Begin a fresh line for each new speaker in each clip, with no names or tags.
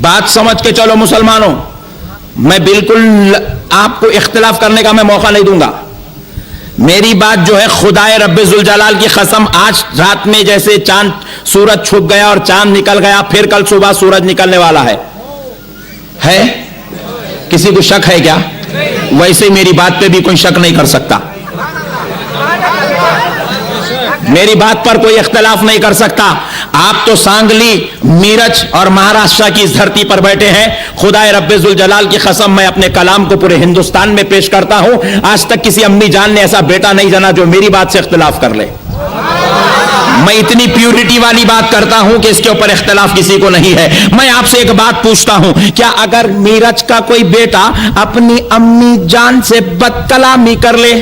बात समझ के चलो मुसलमानों, मैं बिल्कुल आपको इख्तिलाफ करने का मैं मौका नहीं दूंगा। मेरी बात जो है खुदाए रब्बे जुल जलाल की कसम, आज रात में जैसे चांद सूरज छुप गया और चांद निकल गया, फिर कल सुबह सूरज निकलने वाला है किसी को शक है क्या? वैसे मेरी बात पे भी कोई शक नहीं कर सकता, मेरी बात पर कोई इख्तिलाफ नहीं कर सकता। आप तो सांगली, मीरज और महाराष्ट्र की इस धरती पर बैठे हैं। खुदाए रब्बे जुल जलाल की कसम, मैं अपने कलाम को पूरे हिंदुस्तान में पेश करता हूं। आज तक किसी अम्मी जान ने ऐसा बेटा नहीं जना जो मेरी बात से इख्तिलाफ कर ले। मैं इतनी प्यूरिटी वाली बात करता हूं कि इसके ऊपर इख्तिलाफ किसी को नहीं है। मैं आपसे एक बात पूछता हूं, क्या अगर मीरज का कोई बेटा अपनी अम्मी जान से बदकलामी कर ले,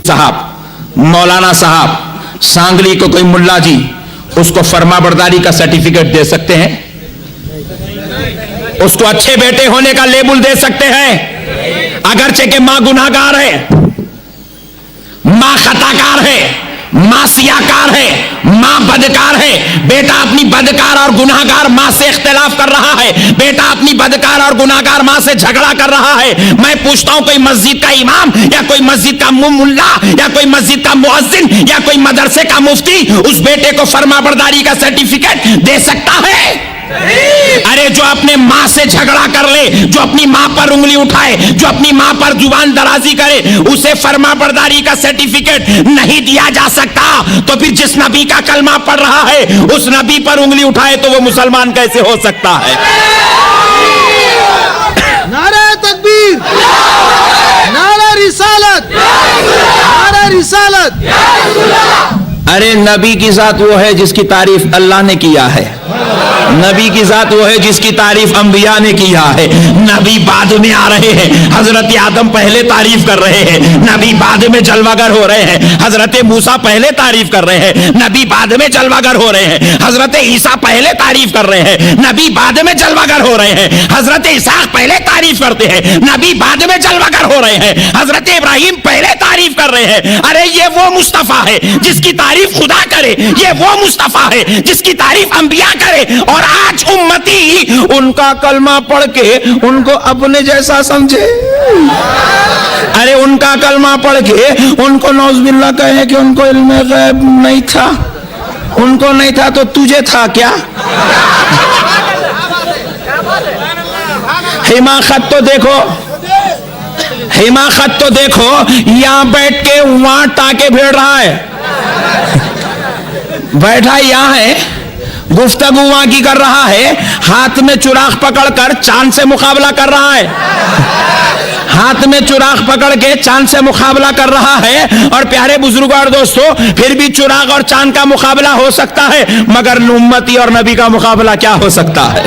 साहब मौलाना साहब सांगली को कोई मुल्ला जी उसको फरमाबरदारी का सर्टिफिकेट दे सकते हैं? उसको अच्छे बेटे होने का लेबल दे सकते हैं? अगरचे के मां गुनाहगार है, मां खताकार है, मां सियाकार है, मां बदकार है, बेटा अपनी बदकार और गुनाहगार मां से इख्तिलाफ कर रहा है, बेटा अपनी बदकार और गुनाहगार मां से झगड़ा कर रहा है। मैं पूछता हूं, कोई मस्जिद का इमाम या कोई मस्जिद का मुल्ला या कोई मस्जिद का मुअज्जिन या कोई मदरसे का मुफ्ती उस बेटे को फरमाबरदारी का सर्टिफिकेट दे सकता है? अरे जो अपने मां से झगड़ा कर ले, जो अपनी मां पर उंगली उठाए, जो अपनी मां पर जुबान दराजी करे, उसे फरमाबरदारी का सर्टिफिकेट नहीं दिया जा सकता, तो फिर जिस नबी का कलमा पढ़ रहा है उस नबी पर उंगली उठाए तो वो मुसलमान कैसे हो सकता है?
नारा तकबीर, नारा रिसालत, नारा रिसालत।
अरे नबी की जात वो है जिसकी तारीफ अल्लाह ने किया है, नबी की जात वो है जिसकी तारीफ अंबिया ने किया है। नबी बाद में आ रहे हैं, हजरत आदम पहले तारीफ कर रहे हैं, नबी बाद में जलवागर हो रहे हैं। हजरत मूसा पहले तारीफ कर रहे हैं, नबी बाद में जलवागर हो रहे हैं। हजरत ईसा पहले तारीफ कर रहे हैं, नबी बाद में जलवागर हो रहे हैं। हजरत इसहाक पहले तारीफ करते हैं, नबी बाद में जलवागर हो रहे हैं। हजरत इब्राहिम पहले तारीफ कर रहे हैं। अरे ये वो मुस्तफा है जिसकी तारीफ खुदा करे, ये वो मुस्तफा है जिसकी तारीफ अंबिया करे, और आज उम्मती उनका कलमा पढ़ के उनको अपने जैसा समझे। अरे उनका कलमा पढ़ के उनको नौज़बिल्लाह कहे कि उनको इल्मे गैब नहीं था, उनको नहीं था तो तुझे था क्या? हिमाकत तो देखो, हिमाकत तो देखो, यहां बैठ के वहां टाके भिड़ रहा है, बैठा यहां है, गुफ्तगू वहां की कर रहा है, हाथ में चुराग पकड़कर चांद से मुकाबला कर रहा है, हाथ में चुराग पकड़ के चांद से मुकाबला कर रहा है। और प्यारे बुजुर्गों और दोस्तों, फिर भी चुराग और चांद का मुकाबला हो सकता है, मगर उम्मती और नबी का मुकाबला क्या हो सकता है?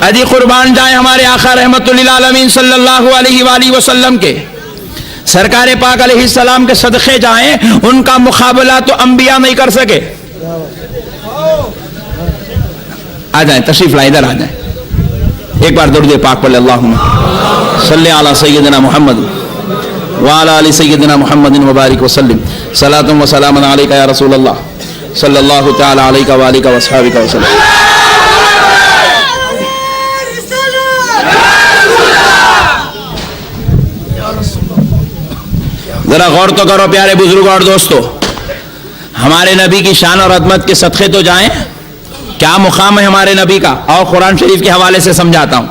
अजी कुर्बान जाए हमारे आका रहमतुल्लिल आलमीन सल्लल्लाहु अलैहि वसल्लम के, सरकार पाक अलैहिस्सलाम के सदक़े जाएं, उनका मुकाबला तो अंबिया नहीं कर सके। आ जाए, तशरीफ लाए, इधर आ जाए, एक बार दरूद पाक पढ़ ले, अल्लाहुम्मा सल्ली अला सय्यिदिना मुहम्मद व अला आलि सय्यिदिना मुहम्मदिन व बारिक व सल्लिम सलातुन व सलामुन अलैका या रसूलल्लाह सल्लल्लाहु तआला अलैका व आलिका व अस्हाबिका व सल्लम। जरा गौर तो करो प्यारे बुजुर्गों और दोस्तों, हमारे नबी की शान और अजमत के सदक़े तो जाएं, क्या मुकाम है हमारे नबी का। और कुरान शरीफ के हवाले से समझाता हूं,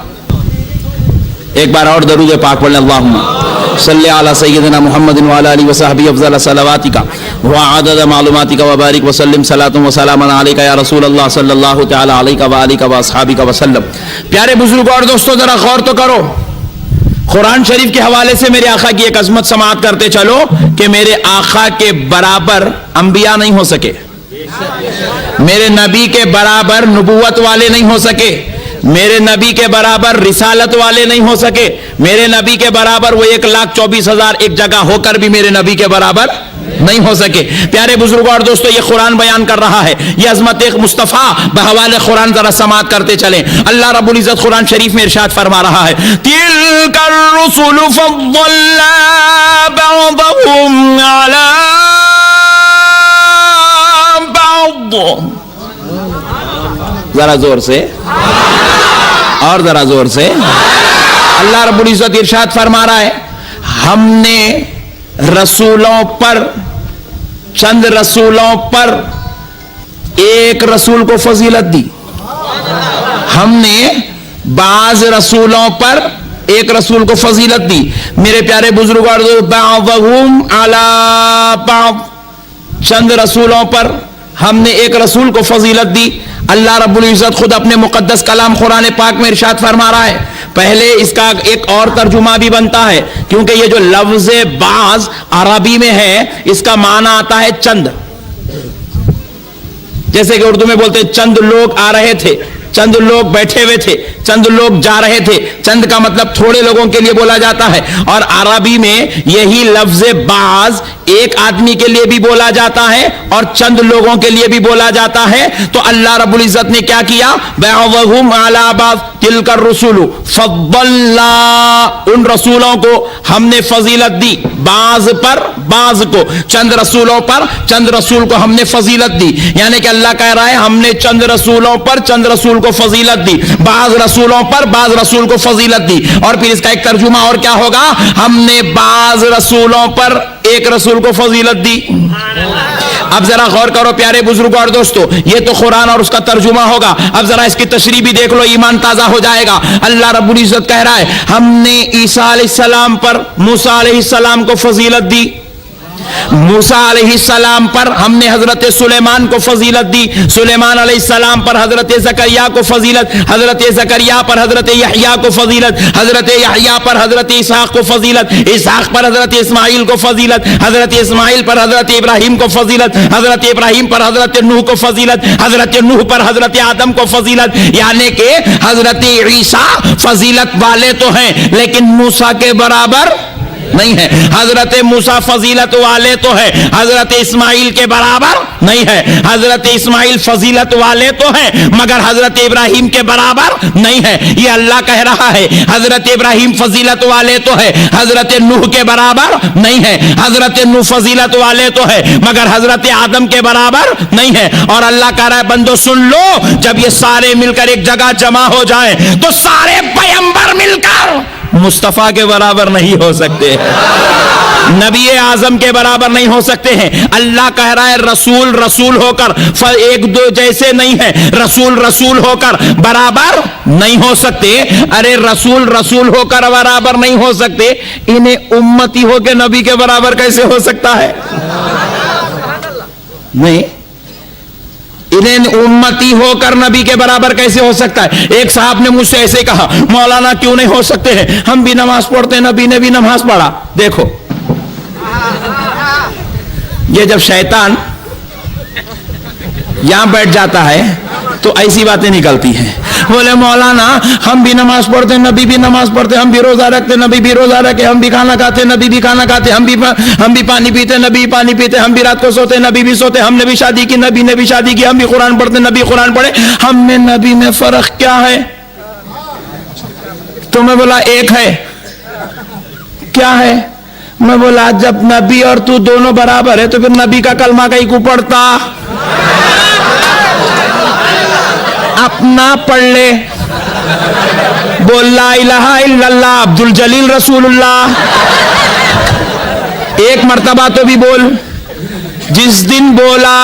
एक बार और दरूद पाक पढ़ लें, अल्लाहुम्मा सल्ली अला सय्यिदिना मुहम्मदिन व अला आलिहि व सहबिहि अफ़ज़ल सलावातिका व अदद मालूमातिका व बारिक व सल्लिम सलातुन व सलामुन अलैका या रसूलल्लाह सल्लल्लाहु तआला अलैका व आलिका व अस्हाबिका व सल्लम। प्यारे बुजुर्गों और दोस्तों, जरा गौर तो करो, कुरान शरीफ के हवाले से मेरे आका की एक अजमत समाअत करते चलो कि मेरे आका के बराबर अंबिया नहीं हो सके, मेरे नबी के बराबर नबूवत वाले नहीं हो सके, मेरे नबी के बराबर रिसालत वाले नहीं हो सके, मेरे नबी के बराबर वो 1,24,000 एक जगह होकर भी मेरे नबी के बराबर नहीं हो सके। प्यारे बुजुर्गों और दोस्तों, ये कुरान बयान कर रहा है, ये अजमत एक मुस्तफा बहवाले कुरान जरा समाअत करते चले। अल्लाह रब्बुल इज्जत कुरान शरीफ में इरशाद फरमा रहा है, तिलकर रुसुलु फद्दलना बअदहुम अला बअद। ذرا زور سے اور ذرا زور سے. اللہ رب العزت ارشاد فرما رہا ہے ہم نے رسولوں پر, چند رسولوں پر ایک رسول کو فضیلت دی. ہم نے بعض رسولوں پر ایک رسول کو فضیلت دی. میرے پیارے بزرگوں, بعضهم علی بعض, چند رسولوں پر ہم نے ایک رسول کو فضیلت دی. اللہ رب العزت خود اپنے مقدس کلام قرآن پاک میں ارشاد فرما رہا ہے. پہلے اس کا ایک اور ترجمہ بھی بنتا ہے, کیونکہ یہ جو لفظ بعض عربی میں ہے اس کا معنی آتا ہے چند. جیسے کہ اردو میں بولتے چند لوگ آ رہے تھے, چند لوگ بیٹھے ہوئے تھے, چند لوگ جا رہے تھے. چند کا مطلب تھوڑے لوگوں کے لیے بولا جاتا ہے, اور عربی میں یہی لفظ بعض ایک آدمی کے لیے بھی بولا جاتا ہے اور چند لوگوں کے لیے بھی بولا جاتا ہے. تو اللہ رب العزت نے کیا کیا, بعضهم علی بعض تلک الرسل فضلنا, ان رسولوں کو ہم نے فضیلت دی بعض پر بعض کو, چند رسولوں پر چند رسول کو ہم نے فضیلت دی. یعنی کہ اللہ کہہ رہا ہے ہم نے چند رسولوں پر چند رسول کو فضیلت دی, بعض رسولوں پر بعض رسول کو فضیلت دی. اور پھر اس کا ایک ترجمہ اور کیا ہوگا, ہم نے بعض رسولوں پر ایک رسول کو فضیلت دی. اب ذرا غور کرو پیارے بزرگوں اور دوستو, یہ تو قرآن اور اس کا ترجمہ ہوگا. اب ذرا اس کی تشریح بھی دیکھ لو, ایمان تازہ ہو جائے گا. اللہ رب العزت کہہ رہا ہے ہم نے عیسیٰ علیہ السلام پر موسیٰ علیہ السلام کو فضیلت دی. موسیٰ علیہ السلام پر ہم نے حضرت سلیمان کو فضیلت دی. سلیمان علیہ السلام پر حضرت زکریا کو فضیلت, حضرت زکریا پر حضرت یحییٰ کو فضیلت, حضرت یحییٰ پر حضرت اسحاق کو فضیلت, اسحاق پر حضرت اسماعیل کو فضیلت, حضرت اسماعیل پر حضرت ابراہیم کو فضیلت, حضرت ابراہیم پر حضرت نوح کو فضیلت, حضرت نوح پر حضرت آدم کو فضیلت. یعنی کہ حضرت عیسیٰ فضیلت والے تو ہیں لیکن موسیٰ کے برابر نہیں ہے. حضرت موسیٰ فضیلت والے تو ہے, حضرت اسماعیل کے برابر نہیں ہے. حضرت اسماعیل فضیلت والے تو ہیں مگر حضرت ابراہیم کے برابر نہیں ہے. یہ اللہ کہہ رہا ہے حضرت ابراہیم فضیلت والے تو ہے, حضرت نوح کے برابر نہیں ہے. حضرت نوح فضیلت والے تو ہے مگر حضرت آدم کے برابر نہیں ہے. اور اللہ کہہ رہا ہے بندو سن لو, جب یہ سارے مل کر ایک جگہ جمع ہو جائیں تو سارے پیغمبر مل کر مصطفیٰ کے برابر نہیں ہو سکتے, نبی اعظم کے برابر نہیں ہو سکتے ہیں. اللہ کہہ رہا ہے رسول رسول ہو کر ایک دو جیسے نہیں ہے, رسول رسول ہو کر برابر نہیں ہو سکتے. ارے رسول رسول ہو کر برابر نہیں ہو سکتے, انہیں امتی ہو کے نبی کے برابر کیسے ہو سکتا ہے؟ نہیں, انہیں امتی ہو کر نبی کے برابر کیسے ہو سکتا ہے؟ ایک صاحب نے مجھ سے ایسے کہا مولانا کیوں نہیں ہو سکتے ہیں, ہم بھی نماز پڑھتے ہیں, نبی نے بھی نماز پڑھا. دیکھو یہ جب شیطان یہاں بیٹھ جاتا ہے تو ایسی باتیں نکلتی ہیں. بولے مولانا ہم بھی نماز پڑھتے ہیں, نبی بھی نماز پڑھتے, ہم بھی روزہ رکھتے, نبی بھی روزہ رکھے, ہم بھی کھانا کھاتے, نبی بھی کھانا کھاتے, ہم بھی پانی پیتے, نبی پانی پیتے, ہم بھی رات کو سوتے, نبی بھی سوتے, ہم نے بھی شادی کی, نبی نے بھی شادی کی, ہم بھی قرآن پڑھتے, نبی قرآن پڑھے, ہم میں نبی میں فرق کیا ہے؟ تو میں بولا ایک ہے. کیا ہے؟ میں بولا جب نبی اور تو دونوں برابر ہے تو پھر نبی کا کلمہ کہیں کو پڑھتا, اپنا پڑھ لے, بول لا الہ الا اللہ عبد الجلیل رسول اللہ, ایک مرتبہ تو بھی بول. جس دن بولا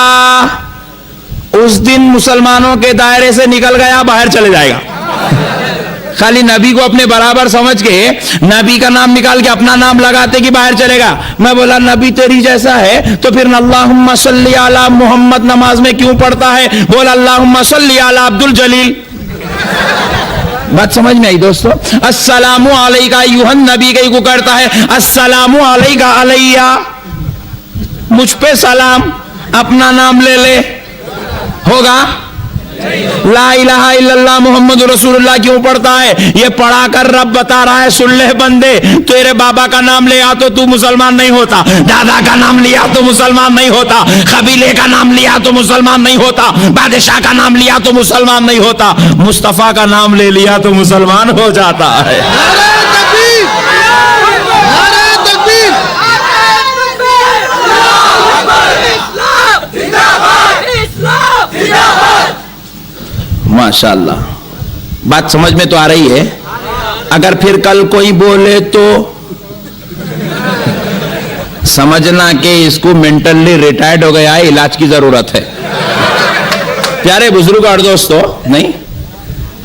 اس دن مسلمانوں کے دائرے سے نکل گیا, باہر چلے جائے گا. خالی نبی کو اپنے برابر سمجھ کے نبی کا نام نکال کے اپنا نام لگاتے کہ باہر چلے گا. میں بولا نبی تیری جیسا ہے تو پھر اللہم صلی علی محمد نماز میں کیوں پڑھتا ہے؟ بول اللہم صلی علی عبد الجلیل. بات سمجھ میں آئی دوستو؟ السلام علیکہ ایھا النبی کہیں کو کرتا ہے, السلام علیکہ علیہ, مجھ پہ سلام, اپنا نام لے لے, ہوگا؟ لا الہ الا اللہ محمد رسول اللہ کیوں پڑھتا ہے؟ یہ پڑھا کر رب بتا رہا ہے سن لے بندے, تیرے بابا کا نام لیا تو مسلمان نہیں ہوتا, دادا کا نام لیا تو مسلمان نہیں ہوتا, قبیلے کا نام لیا تو مسلمان نہیں ہوتا, بادشاہ کا نام لیا تو مسلمان نہیں ہوتا, مصطفیٰ کا نام لے لیا تو مسلمان ہو جاتا ہے. माशाअल्लाह, बात समझ में तो आ रही है। अगर फिर कल कोई बोले तो समझना कि इसको मेंटली रिटायर्ड हो गया है, इलाज की जरूरत है। प्यारे बुजुर्ग और दोस्तों, नहीं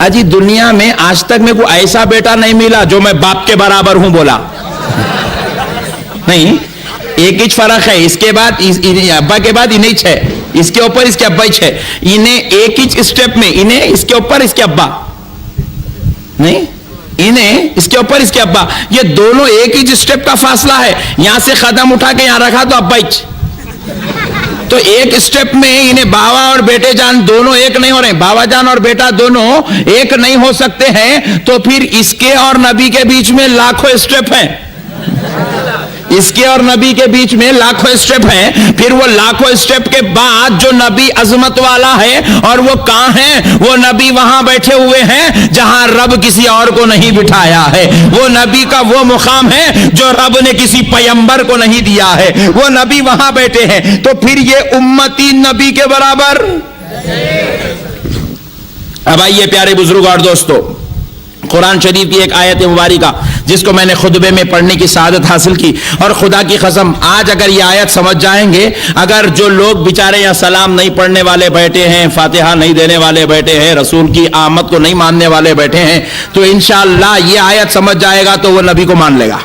अजी दुनिया में आज तक मेरे को ऐसा बेटा नहीं मिला जो मैं बाप के बराबर हूं बोला। नहीं, एक ही फर्क है, इसके बाद अब्बा के बाद इन्हें छे, इसके ऊपर इसके अब्बा ही छे, इन्हें एक ही स्टेप में, इन्हें इसके ऊपर इसके अब्बा, नहीं इन्हें इसके ऊपर इसके अब्बा, ये दोनों एक ही स्टेप का फासला है। यहां से कदम उठा के यहां रखा तो अब्बा ही, तो एक स्टेप में इन्हें बाबा और बेटे जान दोनों एक नहीं हो रहे, बाबा जान और बेटा दोनों एक नहीं हो सकते हैं, तो फिर इसके और नबी के बीच में लाखों स्टेप हैं। इसके और नबी के बीच में लाखों स्टेप हैं। फिर वो लाखों स्टेप के बाद जो नबी अजमत वाला है, और वो कहां है? वो नबी वहां बैठे हुए हैं जहां रब किसी और को नहीं बिठाया है। वो नबी का वो मुकाम है जो रब ने किसी पैगंबर को नहीं दिया है। वो नबी वहां बैठे हैं, तो फिर ये उम्मती नबी के बराबर। अब आइए प्यारे बुजुर्ग और दोस्तों, कुरान शरीफ की एक आयत मुबारिका जिसको मैंने खुतबे में पढ़ने की सआदत हासिल की, और खुदा की कसम आज अगर ये आयत समझ जाएंगे, अगर जो लोग बेचारे यहाँ सलाम नहीं पढ़ने वाले बैठे हैं, फातिहा नहीं देने वाले बैठे हैं, रसूल की आमद को नहीं मानने वाले बैठे हैं, तो इंशाअल्लाह ये आयत समझ जाएगा तो वो नबी को मान लेगा।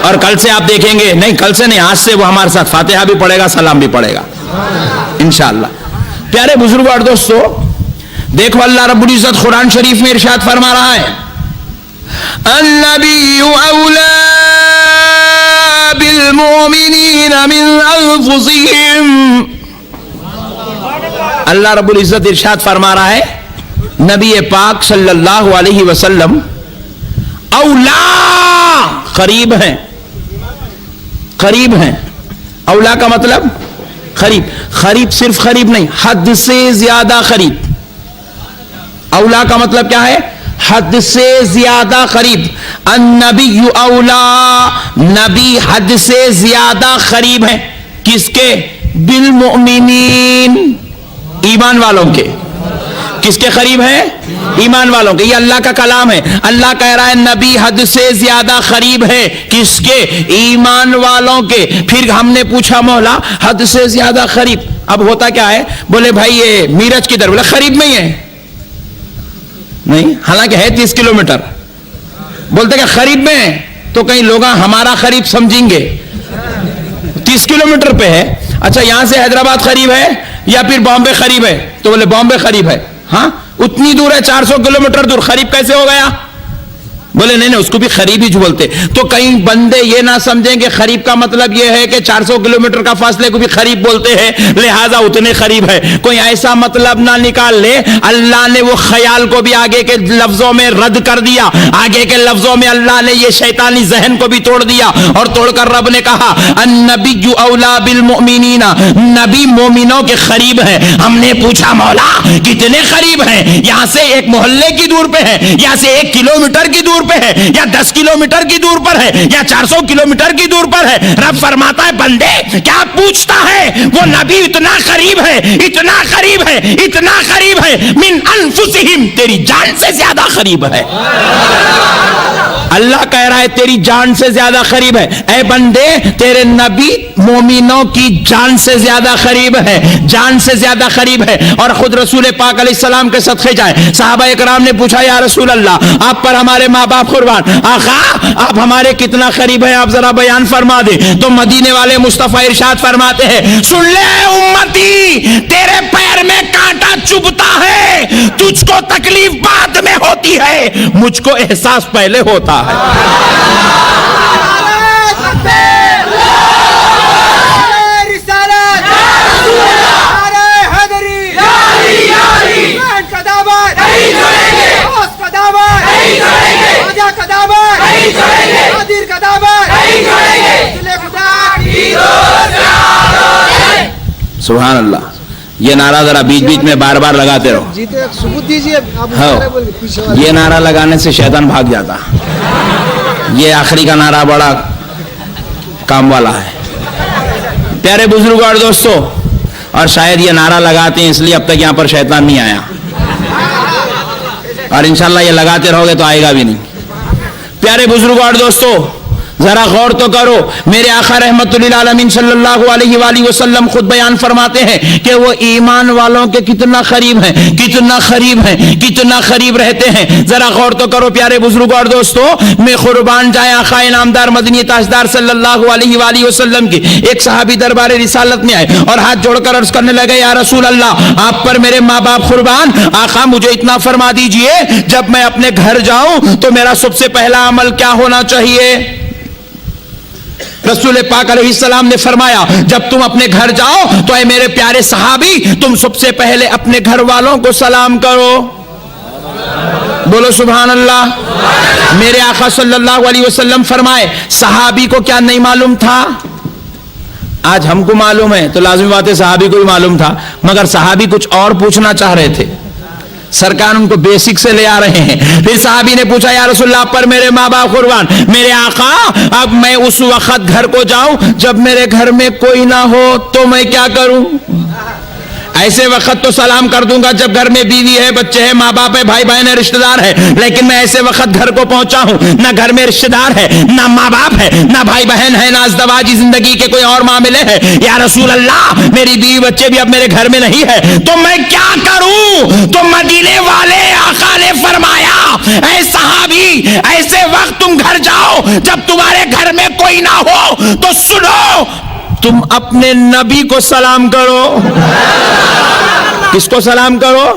और कल से आप देखेंगे, नहीं कल से नहीं, आज से वो हमारे साथ फातिहा भी पढ़ेगा, सलाम भी पढ़ेगा इंशाअल्लाह। प्यारे बुजुर्ग और दोस्तों, देखो अल्लाह रब्बुल इज्जत कुरान शरीफ में इरशाद फरमा रहा है, अन्नबिय्यु औला बिल मुमिनीना मिन अनफुसिहिम। अल्लाह रब्बुल इज्जत इरशाद फरमा रहा है, नबी पाक सल्लल्लाहु अलैहि वसल्लम औला, करीब हैं, करीब हैं। औला का मतलब करीब, करीब सिर्फ करीब नहीं, हद से ज्यादा करीब। औला का मतलब क्या है? हद से ज्यादा करीब। अन्नबिय्यु औला, नबी हद से ज्यादा करीब है किसके? बिल मुमिनीन, ईमान वालों के। किसके करीब है? ईमान वालों के। ये अल्लाह का कलाम है। अल्लाह कह रहा है नबी हद से ज्यादा करीब है किसके? ईमान वालों के। फिर हमने पूछा मौला हद से ज्यादा करीब, अब होता क्या है? बोले भाई ये मीरज किधर? बोले करीब में ही है। नहीं, हालांकि है 30 किलोमीटर। बोलते क्या करीब में है? तो कहीं लोग हमारा करीब समझेंगे, 30 किलोमीटर पे है। अच्छा यहां से हैदराबाद करीब है या फिर बॉम्बे करीब है? तो बोले बॉम्बे करीब है। हाँ उतनी दूर है, 400 किलोमीटर दूर, करीब कैसे हो गया? बोले नहीं नहीं, उसको भी करीब ही बोलते। तो कहीं बंदे ये ना समझेंगे करीब का मतलब ये है कि 400 किलोमीटर का फासले को भी करीब बोलते हैं, लिहाजा उतने करीब है। कोई ऐसा मतलब ना निकाल ले। अल्लाह ने वो ख्याल को भी आगे के लफ्जों में रद्द कर दिया। आगे के लफ्जों में अल्लाह ने ये शैतानी जहन को भी तोड़ दिया, और तोड़कर रब ने कहा अन्नबिय्यु औला बिल मुमिनीना, नबी मोमिनों के करीब है। हमने पूछा मौला कितने करीब है? यहां से एक मोहल्ले की दूर पे है, यहां से 1 किलोमीटर की दूर पे है, या 10 किलोमीटर की दूर पर है, या 400 किलोमीटर की दूर पर है? रब फरमाता है बंदे क्या पूछता है? वो नबी इतना करीब है, इतना करीब है, इतना करीब है, मिन अनफुसिहिम, तेरी जान से ज्यादा करीब है। अल्लाह कह रहा है तेरी जान से ज्यादा करीब है। ऐ बंदे तेरे नबी मोमिनों की जान से ज्यादा करीब है, जान से ज्यादा करीब है। और खुद रसूल पाक अलैहिस्सलाम के सदके जाए, सहाबा इकराम ने पूछा या रसूल अल्लाह आप पर हमारे माँ बाप कुर्बान, आका आप हमारे कितना करीब है, आप जरा बयान फरमा दे। तो मदीने वाले मुस्तफा इरशाद फरमाते हैं सुन ले उम्मती, तेरे पैर में कांटा चुभता है, तुझको तकलीफ बाद में होती है, मुझको एहसास पहले होता है। सुभान अल्लाह। ये नारा जरा बीच बीच में बार बार लगाते रहो।
जीते सबूत दीजिए।
हाँ, ये नारा लगाने से शैतान भाग जाता। ये आखिरी का नारा बड़ा काम वाला है। प्यारे बुजुर्गों और दोस्तों, और शायद ये नारा लगाते हैं इसलिए अब तक यहाँ पर शैतान नहीं आया। اور انشاءاللہ یہ لگاتے رہو گے تو آئے گا بھی نہیں. پیارے بزرگوں اور دوستو، ذرا غور تو کرو. میرے آقا رحمت للعالمین صلی اللہ علیہ وآلہ وسلم خود بیان فرماتے ہیں کہ وہ ایمان والوں کے کتنا قریب ہیں، کتنا قریب ہیں، کتنا قریب رہتے ہیں. ذرا غور تو کرو پیارے بزرگوں اور دوستو. میں قربان جائیں آقا انعامدار مدنی تاجدار صلی اللہ علیہ وآلہ وسلم کی ایک صحابی دربار رسالت میں آئے اور ہاتھ جوڑ کر عرض کرنے لگے، یا رسول اللہ، آپ پر میرے ماں باپ قربان. آقا مجھے اتنا فرما دیجئے، جب میں اپنے گھر جاؤں تو میرا سب سے پہلا عمل کیا ہونا چاہیے؟ رسول پاک علیہ السلام نے فرمایا، جب تم اپنے گھر جاؤ تو اے میرے پیارے صحابی، تم سب سے پہلے اپنے گھر والوں کو سلام کرو. بولو سبحان اللہ. میرے آقا صلی اللہ علیہ وسلم فرمائے، صحابی کو کیا نہیں معلوم تھا؟ آج ہم کو معلوم ہے تو لازمی بات ہے صحابی کو بھی معلوم تھا، مگر صحابی کچھ اور پوچھنا چاہ رہے تھے. سرکار ان کو بیسک سے لے آ رہے ہیں. پھر صحابی نے پوچھا، یا رسول اللہ، پر میرے ماں باپ قربان. میرے آقا، اب میں اس وقت گھر کو جاؤں جب میرے گھر میں کوئی نہ ہو تو میں کیا کروں؟ ایسے وقت تو سلام کر دوں گا جب گھر میں بیوی ہے، بچے ہیں، ماں باپ ہے، بھائی بہن ہے، رشتہ دار ہے. لیکن میں ایسے وقت گھر کو پہنچا ہوں، نہ گھر میں رشتہ دار ہے، نہ ماں باپ ہے، نہ بھائی بہن ہے، نہ ازدواجی زندگی کے کوئی اور معاملے ہیں. یا رسول اللہ، میری بیوی بچے بھی اب میرے گھر میں نہیں ہے تو میں کیا کروں؟ تو مدینے والے آقا نے فرمایا، اے صحابی، ایسے وقت تم گھر جاؤ جب تمہارے گھر میں کوئی نہ ہو تو سنو، تم اپنے نبی کو سلام کرو. کس کو سلام کرو؟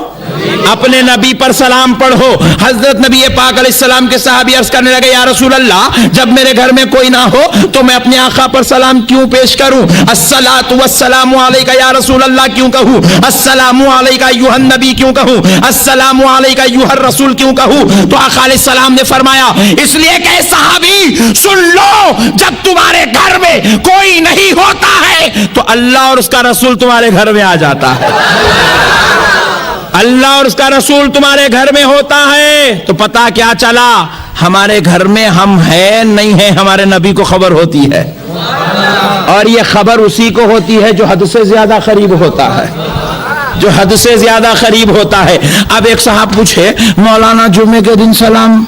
اپنے نبی پر سلام پڑھو. حضرت نبی پاک علیہ السلام کے صحابی عرض کرنے لگے، یا رسول اللہ، جب میرے گھر میں کوئی نہ ہو تو میں اپنے آقا پر سلام کیوں پیش کروں؟ الصلاۃ والسلام علیکہ یا رسول اللہ کیوں کہوں؟ السلام علیکہ ایھا النبی کیوں کہوں؟ السلام علیکہ ایھا الرسول کیوں کہوں؟ تو آقا علیہ السلام نے فرمایا، اس لیے کہ صحابی سن لو، جب تمہارے گھر میں کوئی نہیں ہوتا ہے تو اللہ اور اس کا رسول تمہارے گھر میں آ جاتا ہے. اللہ اور اس کا رسول تمہارے گھر میں ہوتا ہے تو پتا کیا چلا؟ ہمارے گھر میں ہم ہیں نہیں ہیں، ہمارے نبی کو خبر ہوتی ہے. اور یہ خبر اسی کو ہوتی ہے جو حد سے زیادہ قریب ہوتا ہے، جو حد سے زیادہ قریب ہوتا ہے. اب ایک صاحب پوچھے، مولانا جمعے کے دن سلام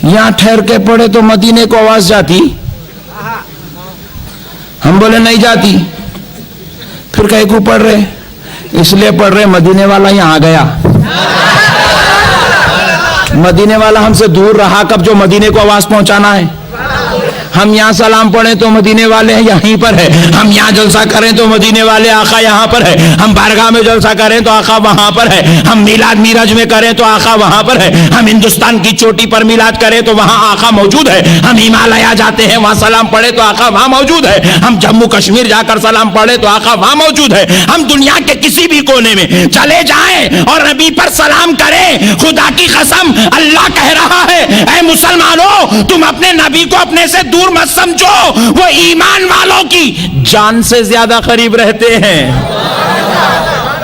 یہاں ٹھہر کے پڑھے تو مدینے کو آواز جاتی؟ ہم بولے نہیں جاتی. پھر کہیں کو پڑھ رہے؟ اس لیے پڑھ رہے مدینے والا یہاں آ گیا. مدینے والا ہم سے دور رہا کب جو مدینے کو آواز پہنچانا ہے. ہم یہاں سلام پڑھیں تو مدینے والے یہیں پر ہے، ہم یہاں جلسہ کریں تو مدینے والے آقا یہاں پر ہے، ہم بارگاہ میں جلسہ کریں تو آقا وہاں پر ہے، ہم میلاد میراج میں کریں تو آقا وہاں پر ہے، ہم ہندوستان کی چوٹی پر میلاد کریں تو وہاں آقا موجود ہے، ہم ہمالیہ جاتے ہیں وہاں سلام پڑھیں تو آقا وہاں موجود ہے، ہم جموں کشمیر جا کر سلام پڑھیں تو آقا وہاں موجود ہے. ہم دنیا کے کسی بھی کونے میں چلے جائیں اور نبی پر سلام کریں، خدا کی قسم اللہ کہہ رہا ہے، اے مسلمانوں، تم اپنے نبی کو اپنے سے دور مت سمجھو، وہ ایمان والوں کی جان سے زیادہ قریب رہتے ہیں.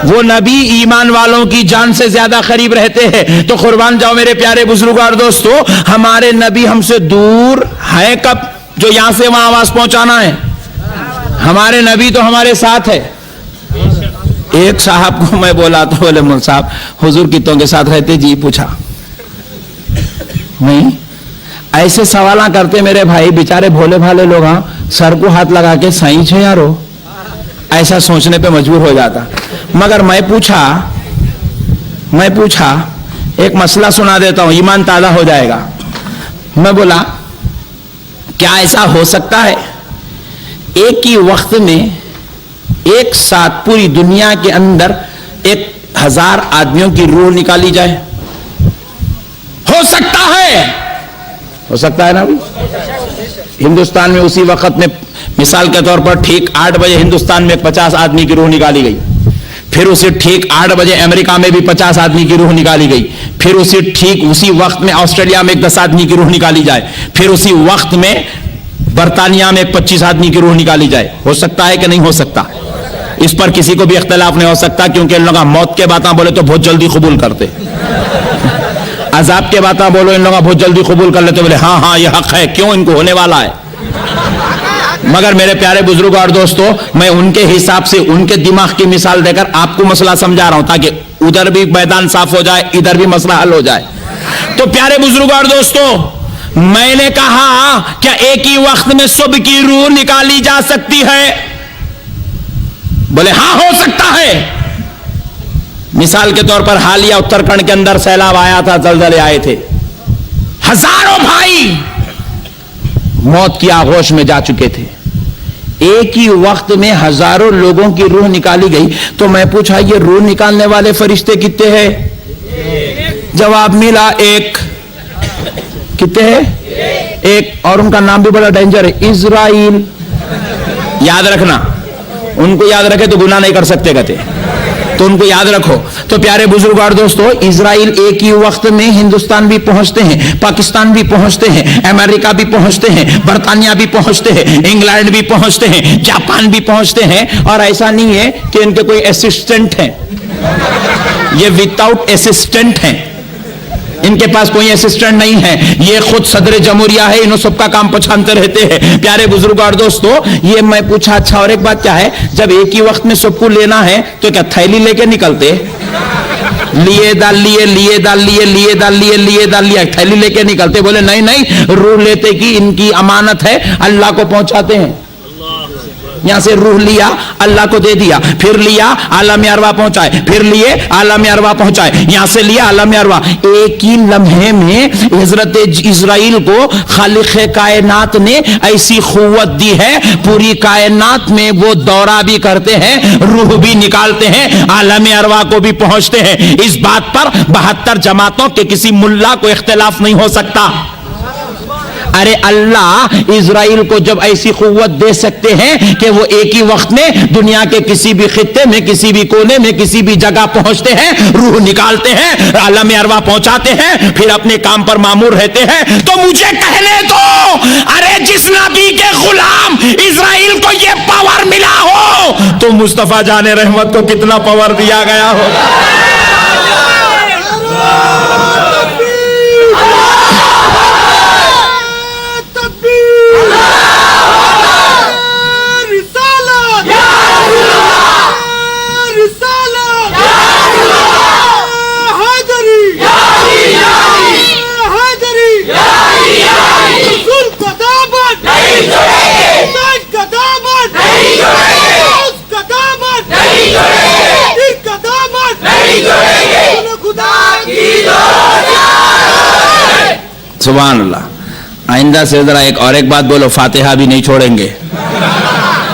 وہ نبی ایمان والوں کی جان سے زیادہ قریب رہتے ہیں. تو قربان جاؤ میرے پیارے بزرگوں اور دوستو، ہمارے نبی ہم سے دور ہے کب جو یہاں سے وہاں آواز پہنچانا ہے؟ ہمارے نبی تو ہمارے ساتھ ہے. ایک صاحب کو میں بولا تو بولے، مول صاحب حضور کتوں کے ساتھ رہتے؟ جی. پوچھا نہیں، ایسے سوالاں کرتے میرے بھائی، بیچارے بھولے بھالے لوگ، ہاں سر کو ہاتھ لگا کے سائیں چھے یارو، ایسا سوچنے پہ مجبور ہو جاتا. مگر میں پوچھا ایک مسئلہ سنا دیتا ہوں، ایمان تازہ ہو جائے گا. میں بولا، کیا ایسا ہو سکتا ہے ایک ہی وقت میں ایک ساتھ پوری دنیا کے اندر 1000 آدمیوں کی روح نکالی جائے؟ ہو سکتا ہے، ہو سکتا ہے نا. ہندوستان میں اسی وقت میں مثال کے طور پر ٹھیک 8 بجے ہندوستان میں 50 آدمی کی روح نکالی گئی. پھر اسی ٹھیک 8 بجے امریکہ میں بھی 50 آدمی کی روح نکالی گئی. پھر اسی وقت میں آسٹریلیا میں 10 آدمی کی روح نکالی جائے. پھر اسی وقت میں برطانیہ میں 25 آدمی کی روح نکالی جائے. ہو سکتا ہے کہ نہیں ہو سکتا؟ اس پر کسی کو بھی اختلاف نہیں ہو سکتا، کیونکہ ان لوگوں موت کے باتیں بولے تو بہت جلدی قبول کرتے، عذاب کے باتیں بولو ان لوگ بہت جلدی قبول کر لیتے، بولے ہاں ہاں یہ حق ہے، کیوں ان کو ہونے والا ہے. मगर मेरे प्यारे बुजुर्गों और दोस्तों, मैं उनके हिसाब से उनके दिमाग की मिसाल देकर आपको मसला समझा रहा हूं, ताकि उधर भी मैदान साफ हो जाए, इधर भी मसला हल हो जाए। तो प्यारे बुजुर्गों और दोस्तों, मैंने कहा क्या एक ही वक्त में सब की रूह निकाली जा सकती है? बोले हां, हो सकता है। मिसाल के तौर पर हालिया उत्तराखंड के अंदर सैलाब आया था, जलजले आए थे, हजारों भाई मौत की आगोश में जा चुके थे। एक ही वक्त में हजारों लोगों की रूह निकाली गई। तो मैं पूछा, ये रूह निकालने वाले फरिश्ते कितने हैं? जवाब मिला एक। कितने हैं? एक। और उनका नाम भी बड़ा डेंजर है, इजराइल। याद रखना, उनको याद रखे तो गुनाह नहीं कर सकते कहते, तो उनको याद रखो। तो प्यारे बुजुर्ग और दोस्तों, इजराइल एक ही वक्त में हिंदुस्तान भी पहुंचते हैं, पाकिस्तान भी पहुंचते हैं, अमेरिका भी पहुंचते हैं, बर्तानिया भी पहुंचते हैं, इंग्लैंड भी पहुंचते हैं, जापान भी पहुंचते हैं। और ऐसा नहीं है कि इनके कोई असिस्टेंट हैं, ये विदाउट असिस्टेंट हैं, इनके पास कोई असिस्टेंट नहीं है, ये खुद सदर जमहूरिया है, इन्हों सबका काम पछानते रहते हैं। प्यारे बुजुर्ग और दोस्तों, ये मैं पूछा, अच्छा और एक बात क्या है, जब एक ही वक्त में सबको लेना है तो क्या थैली लेके निकलते? लिए डाल लिए, लिए डाल लिए, लिए डाल लिए, लिए डाल लिया, थैली लेके निकलते? बोले नहीं नहीं, रूह लेते की इनकी अमानत है, अल्लाह को पहुंचाते हैं। यहां से रूह लिया, अल्लाह को दे दिया, फिर लिया, आलम अरवा पहुंचाए, फिर लिए, आलम अरवा पहुंचाए, यहां से लिया, आलम अरवा। एक ही लम्हे में हजरत इजराइल को खालिक कायनात ने ऐसी कुव्वत दी है, पूरी कायनात में वो दौरा भी करते हैं, रूह भी निकालते हैं, आलम अरवा को भी पहुंचते हैं। इस बात पर 72 जमातों के किसी मुल्ला को इख्तिलाफ नहीं हो सकता। अरे अल्लाह इजराइल को जब ऐसी कुव्वत दे सकते हैं कि वो एक ही वक्त में दुनिया के किसी भी खित्ते में, किसी भी कोने में, किसी भी जगह पहुंचते हैं, रूह निकालते हैं, आलम अरवा पहुंचाते हैं, फिर अपने काम पर मामूर रहते हैं, तो मुझे कहने दो, अरे जिस नबी के गुलाम इजराइल को ये पावर मिला हो, तो मुस्तफा जाने रहमत को कितना पावर दिया गया हो। सुभान अल्लाह। आइंदा से जरा एक बात बोलो, फातिहा भी नहीं छोड़ेंगे,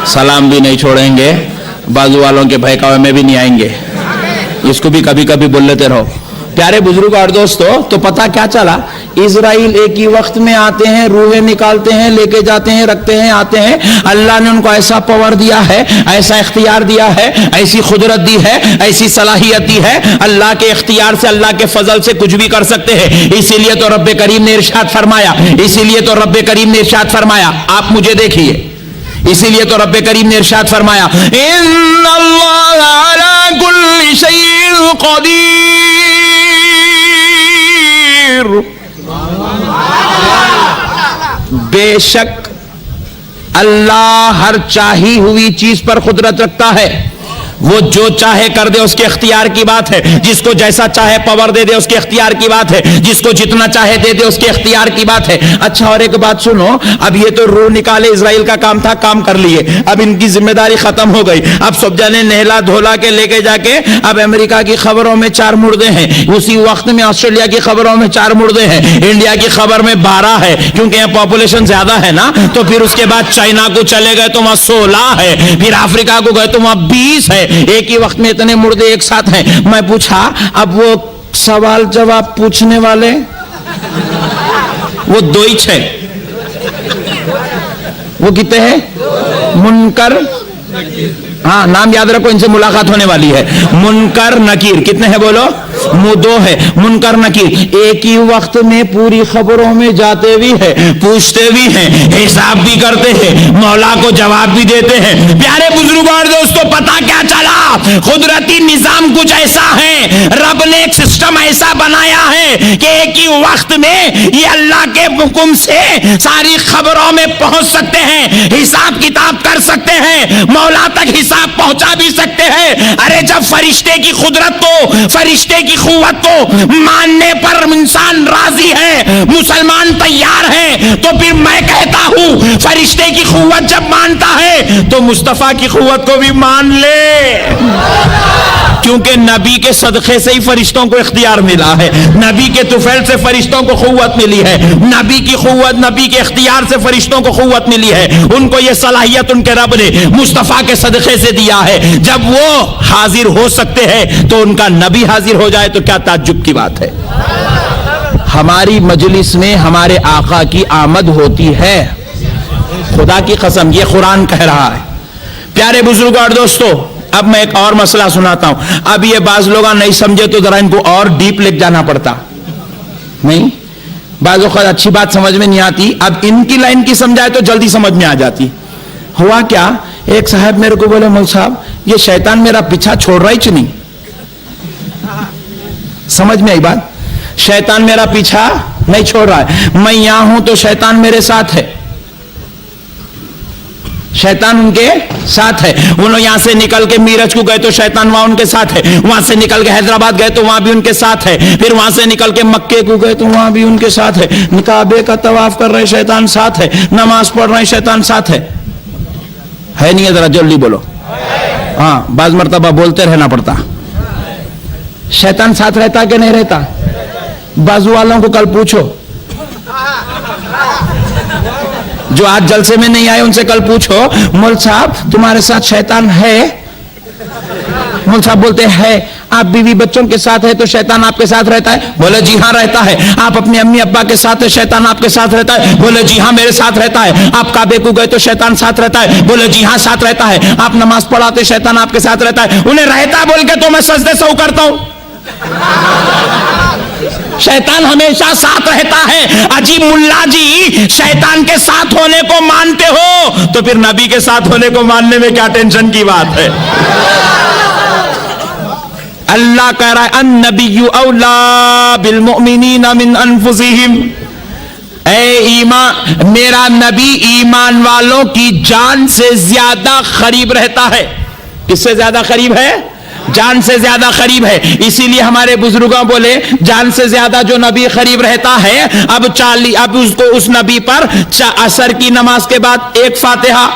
सलाम भी नहीं छोड़ेंगे, बाजू वालों के बहकावे में भी नहीं आएंगे, इसको भी कभी कभी बोल लेते रहो। प्यारे बुजुर्ग और दोस्तों, तो पता क्या चला, इजराइल एक ही वक्त में आते हैं, रूहें निकालते हैं, लेके जाते हैं, रखते हैं, आते हैं। अल्लाह ने उनको ऐसा पावर दिया है, ऐसा इख्तियार दिया है, ऐसी कुदरत दी है, ऐसी सलाहियत दी है, अल्लाह के इख्तियार से, अल्लाह के फजल से कुछ भी कर सकते हैं। इसीलिए तो रब्बे करीम ने इरशाद फरमाया, इसीलिए तो रब्बे करीम ने इरशाद फरमाया, आप मुझे देखिए, इसीलिए तो रब्बे करीम ने इरशाद फरमाया, इन्नल्लाह अला कुल्ली शैइन क़दीर। बेशक अल्लाह हर चाही हुई चीज पर कुदरत रखता है, वो जो चाहे कर दे उसके इख्तियार की बात है, जिसको जैसा चाहे पावर दे दे उसके इख्तियार की बात है, जिसको जितना चाहे दे दे उसके इख्तियार की बात है। अच्छा और एक बात सुनो, अब ये तो रूह निकाले इजराइल का काम था, काम कर लिए, अब इनकी जिम्मेदारी खत्म हो गई। अब सब जने नहला धोला के लेके जाके, अब अमेरिका की खबरों में 4 मुर्दे हैं, उसी वक्त में ऑस्ट्रेलिया की खबरों में 4 मुर्दे हैं, इंडिया की खबर में 12 है, क्योंकि यहाँ पॉपुलेशन ज्यादा है ना। तो फिर उसके बाद चाइना को चले गए तो वहां 16 है, फिर अफ्रीका को गए तो वहां 20 है, एक ही वक्त में इतने मुर्दे एक साथ हैं। मैं पूछा, अब वो सवाल जवाब पूछने वाले वो 2 ही है, वो कितने हैं? मुनकर ہاں نام یاد رکھو، ان سے ملاقات ہونے والی ہے. منکر نکیر کتنے ہیں بولو؟ دو ہے. منکر نکیر ایک ہی وقت میں پوری خبروں میں جاتے بھی ہیں، پوچھتے بھی ہیں، حساب بھی کرتے ہیں، مولا کو جواب بھی دیتے ہیں. پیارے بزرگوں اور دوستوں، پتہ کیا چلا؟ قدرتی نظام کچھ ایسا ہے، رب نے ایک سسٹم ایسا بنایا ہے کہ ایک ہی وقت میں یہ اللہ کے حکم سے ساری خبروں میں پہنچ سکتے ہیں، حساب کتاب کر سکتے ہیں، مولا تک حساب پہنچا بھی سکتے ہیں. ارے جب فرشتے کی قدرت کو، فرشتے کی قوت کو ماننے پر انسان راضی ہے، مسلمان تیار ہے، تو پھر میں کہتا ہوں فرشتے کی قوت جب مانتا ہے تو مصطفیٰ کی قوت کو بھی مان لے، کیونکہ نبی کے صدقے سے ہی فرشتوں کو اختیار ملا ہے، نبی کے طفیل سے فرشتوں کو قوت ملی ہے، نبی کی قوت، نبی کے اختیار سے فرشتوں کو قوت ملی ہے. ان کو یہ صلاحیت ان کے رب نے مصطفیٰ کے صدقے سے دیا ہے. جب وہ حاضر ہو سکتے ہیں تو ان کا نبی حاضر ہو جائے تو کیا تعجب کی بات ہے. ہماری مجلس میں ہمارے آقا کی آمد ہوتی ہے، خدا کی قسم یہ قرآن کہہ رہا ہے. پیارے بزرگوں اور دوستو، اب میں ایک اور مسئلہ سناتا ہوں. اب یہ بعض لوگ نہیں سمجھے تو ذرا ان کو اور ڈیپ لے جانا پڑتا. نہیں، بعض اوقات اچھی بات سمجھ میں نہیں آتی، اب ان کی لائن کی سمجھائے تو جلدی سمجھ میں آ جاتی. ہوا کیا، ایک صاحب میرے کو بولے مول صاحب یہ شیطان میرا پیچھا چھوڑ رہا ہی نہیں. سمجھ میں آئی بات؟ شیطان میرا پیچھا نہیں چھوڑ رہا ہے، میں یہاں ہوں تو شیطان میرے ساتھ ہے، شیطان ان کے ساتھ ہے. انہوں یہاں سے نکل کے میرج کو گئے تو شیطان وہاں ان کے ساتھ ہے، وہاں سے نکل کے حیدرآباد گئے تو وہاں بھی ان کے ساتھ ہے، پھر وہاں سے نکل کے مکے کو گئے تو وہاں بھی ان کے ساتھ ہے، کعبے کا طواف کر رہے شیطان ساتھ ہے، نماز پڑھ رہے شیطان ساتھ ہے نہیں ہے؟ ذرا جلدی بولو. ہاں بعض مرتبہ بولتے رہنا پڑتا. شیطان ساتھ رہتا کہ نہیں رہتا؟ بازو والوں کو کل پوچھو، جو آج جلسے میں نہیں آئے ان سے کل پوچھو، مول صاحب تمہارے ساتھ شیطان ہے؟ مول صاحب بولتے ہیں آپ بیوی بچوں کے ساتھ ہے تو شیطان آپ کے ساتھ رہتا ہے؟ بولے جی ہاں رہتا ہے. آپ اپنے امی ابا کے ساتھ ہے، شیطان آپ کے ساتھ رہتا ہے؟ بولے جی ہاں میرے ساتھ رہتا ہے. آپ کعبے کو گئے تو شیطان ساتھ رہتا ہے؟ بولے جی ہاں ساتھ رہتا ہے. آپ نماز پڑھاتے شیطان آپ کے ساتھ رہتا ہے؟ انہیں رہتا بول کے تو میں سجدے سو کرتا ہوں. شیطان ہمیشہ ساتھ رہتا ہے. عجیب ملا جی، شیطان کے ساتھ ہونے کو مانتے ہو تو پھر نبی کے ساتھ ہونے کو ماننے میں کیا ٹینشن کی بات ہے؟ اللہ کہہ رہا ہے النبی اولا بالمؤمنین من انفسہم. اے ایمان، میرا نبی ایمان والوں کی جان سے زیادہ قریب رہتا ہے. کس سے زیادہ قریب ہے؟ جان سے زیادہ قریب ہے. اسی لیے ہمارے بزرگوں بولے جان سے زیادہ جو نبی قریب رہتا ہے، اب اس کو اس نبی پر عصر کی نماز کے بعد ایک فاتحہ